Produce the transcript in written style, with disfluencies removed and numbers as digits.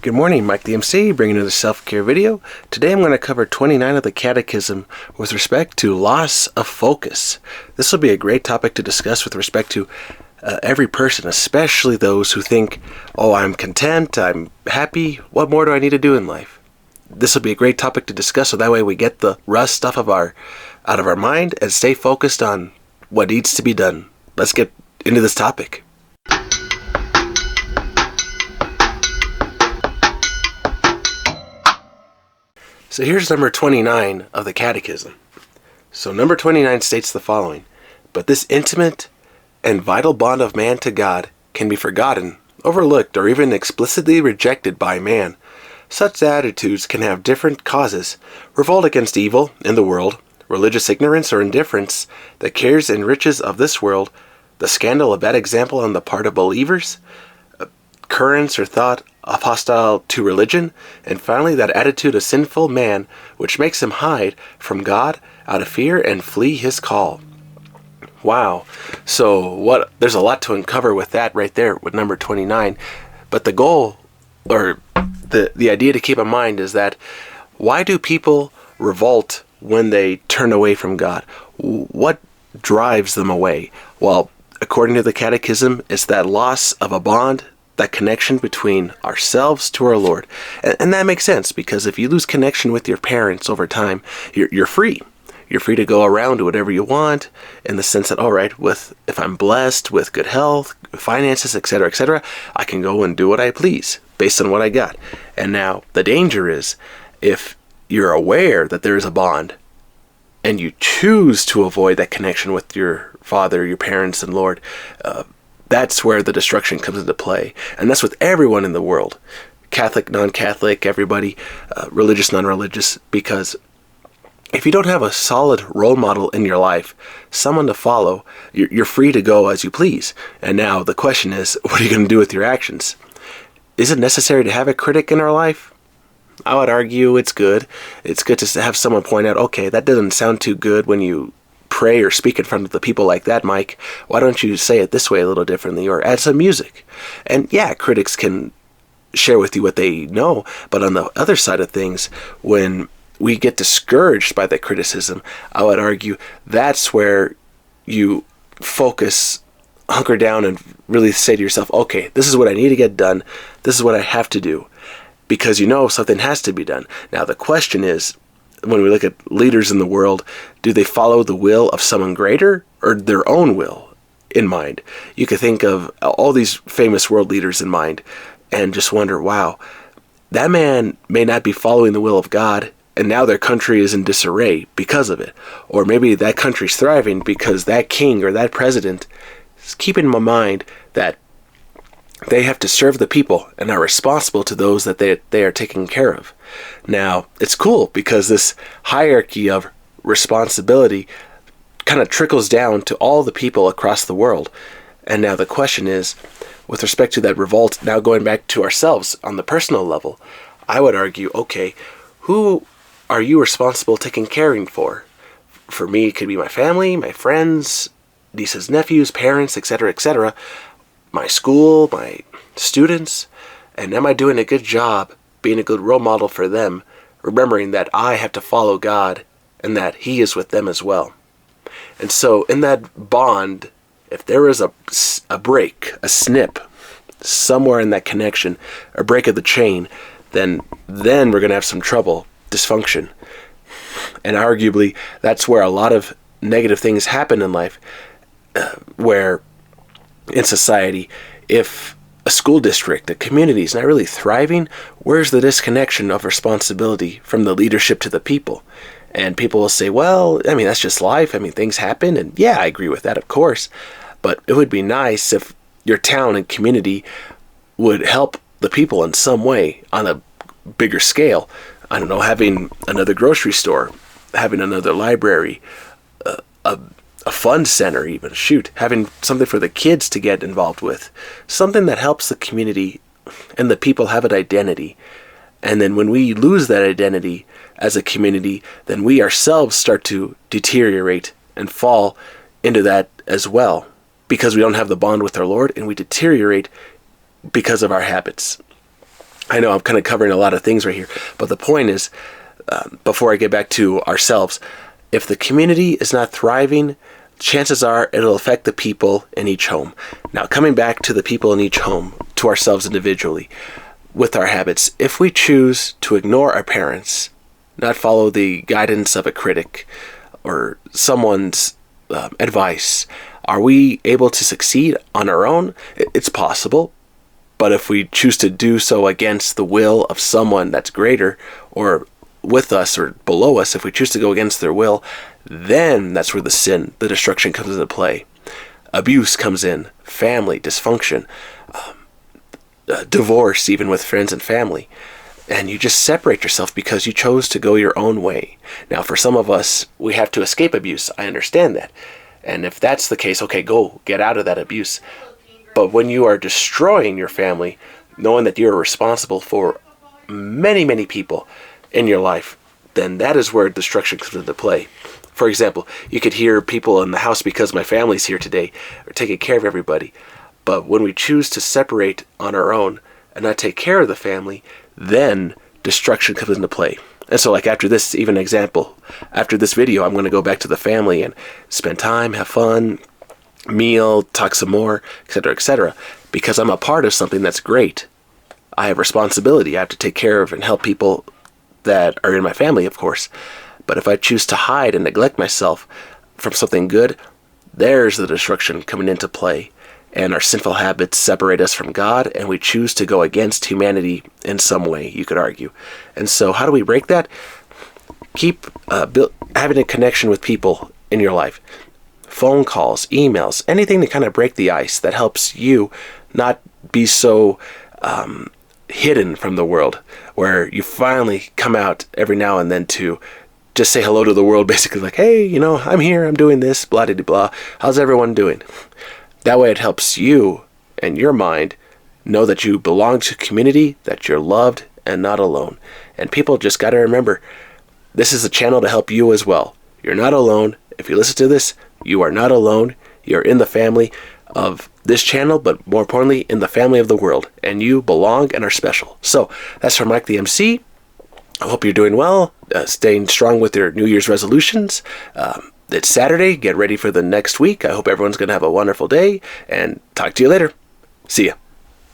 Good morning, Mike the MC, bringing you the self-care video. Today I'm going to cover 29 of the Catechism with respect to loss of focus. This will be a great topic to discuss with respect to every person, especially those who think, oh, I'm content, I'm happy, what more do I need to do in life? This will be a great topic to discuss so that way we get the rust out of our mind and stay focused on what needs to be done. Let's get into this topic. So here's number 29 of the Catechism. So number 29 states the following: but this intimate and vital bond of man to God can be forgotten, overlooked, or even explicitly rejected by man. Such attitudes can have different causes: revolt against evil in the world, religious ignorance or indifference, the cares and riches of this world, the scandal of bad example on the part of believers, currents or thought of hostile to religion, and finally that attitude of sinful man which makes him hide from God out of fear and flee his call. Wow. So there's a lot to uncover with that right there with number 29. But the goal, or the idea to keep in mind, is that why do people revolt when they turn away from God? What drives them away? Well, according to the Catechism, it's that loss of a bond, that connection between ourselves to our Lord. And that makes sense, because if you lose connection with your parents over time, you're free. You're free to go around, do whatever you want, in the sense that, all right, if I'm blessed with good health, finances, etc., I can go and do what I please based on what I got. And now the danger is, if you're aware that there is a bond and you choose to avoid that connection with your Father, your parents, and Lord, that's where the destruction comes into play. And that's with everyone in the world. Catholic, non-Catholic, everybody, religious, non-religious, because if you don't have a solid role model in your life, someone to follow, you're free to go as you please. And now the question is, what are you going to do with your actions? Is it necessary to have a critic in our life? I would argue it's good. It's good to have someone point out, okay, that doesn't sound too good when you pray or speak in front of the people like that, Mike. Why don't you say it this way a little differently, or add some music? And yeah, critics can share with you what they know, but on the other side of things, when we get discouraged by that criticism, I would argue that's where you focus, hunker down, and really say to yourself, okay, this is what I need to get done. This is what I have to do, because you know something has to be done. Now the question is, when we look at leaders in the world, do they follow the will of someone greater or their own will in mind? You could think of all these famous world leaders in mind and just wonder, wow, that man may not be following the will of God, and now their country is in disarray because of it. Or maybe that country's thriving because that king or that president is keeping in mind that they have to serve the people and are responsible to those that they are taking care of. Now, it's cool because this hierarchy of responsibility kind of trickles down to all the people across the world. And now the question is, with respect to that revolt, now going back to ourselves on the personal level, I would argue, okay, who are you responsible taking caring for? For me, it could be my family, my friends, nieces, nephews, parents, etc., my school, my students. And am I doing a good job being a good role model for them, remembering that I have to follow God and that He is with them as well? And so in that bond, if there is a break, a snip, somewhere in that connection, a break of the chain, then we're going to have some trouble, dysfunction. And arguably, that's where a lot of negative things happen in life, where in society, if a school district, a community is not really thriving, where's the disconnection of responsibility from the leadership to the people? And people will say, well, I mean, that's just life. I mean, things happen. And yeah, I agree with that, of course. But it would be nice if your town and community would help the people in some way on a bigger scale. I don't know, having another grocery store, having another library, a fund center even, having something for the kids to get involved with, something that helps the community and the people have an identity. And then when we lose that identity as a community, then we ourselves start to deteriorate and fall into that as well, because we don't have the bond with our Lord, and we deteriorate because of our habits. I know I'm kind of covering a lot of things right here, but the point is, before I get back to ourselves, if the community is not thriving, chances are it'll affect the people in each home. Now, coming back to the people in each home, to ourselves individually, with our habits, if we choose to ignore our parents, not follow the guidance of a critic or someone's advice, are we able to succeed on our own? It's possible. But if we choose to do so against the will of someone that's greater or with us or below us, if we choose to go against their will, then that's where the sin, the destruction comes into play. Abuse comes in, family, dysfunction, divorce, even with friends and family. And you just separate yourself because you chose to go your own way. Now, for some of us, we have to escape abuse. I understand that. And if that's the case, okay, go get out of that abuse. But when you are destroying your family, knowing that you're responsible for many, many people in your life, then that is where destruction comes into play. For example, you could hear people in the house because my family's here today are taking care of everybody. But when we choose to separate on our own and not take care of the family, then destruction comes into play. And so, like, after this, even example, after this video, I'm going to go back to the family and spend time, have fun, meal, talk some more, etc., because I'm a part of something that's great. I have responsibility. I have to take care of and help people that are in my family, of course. But if I choose to hide and neglect myself from something good, there's the destruction coming into play. And our sinful habits separate us from God, and we choose to go against humanity in some way, you could argue. And so how do we break that? Keep having a connection with people in your life. Phone calls, emails, anything to kind of break the ice that helps you not be so hidden from the world, where you finally come out every now and then to just say hello to the world, basically like, hey, I'm here, I'm doing this, blah, blah, blah. How's everyone doing? That way it helps you and your mind know that you belong to community, that you're loved and not alone. And people just got to remember, this is a channel to help you as well. You're not alone. If you listen to this, you are not alone. You're in the family of this channel, but more importantly, in the family of the world. And you belong and are special. So that's from Mike the MC. I hope you're doing well, staying strong with your New Year's resolutions. It's Saturday. Get ready for the next week. I hope everyone's going to have a wonderful day, and talk to you later. See ya.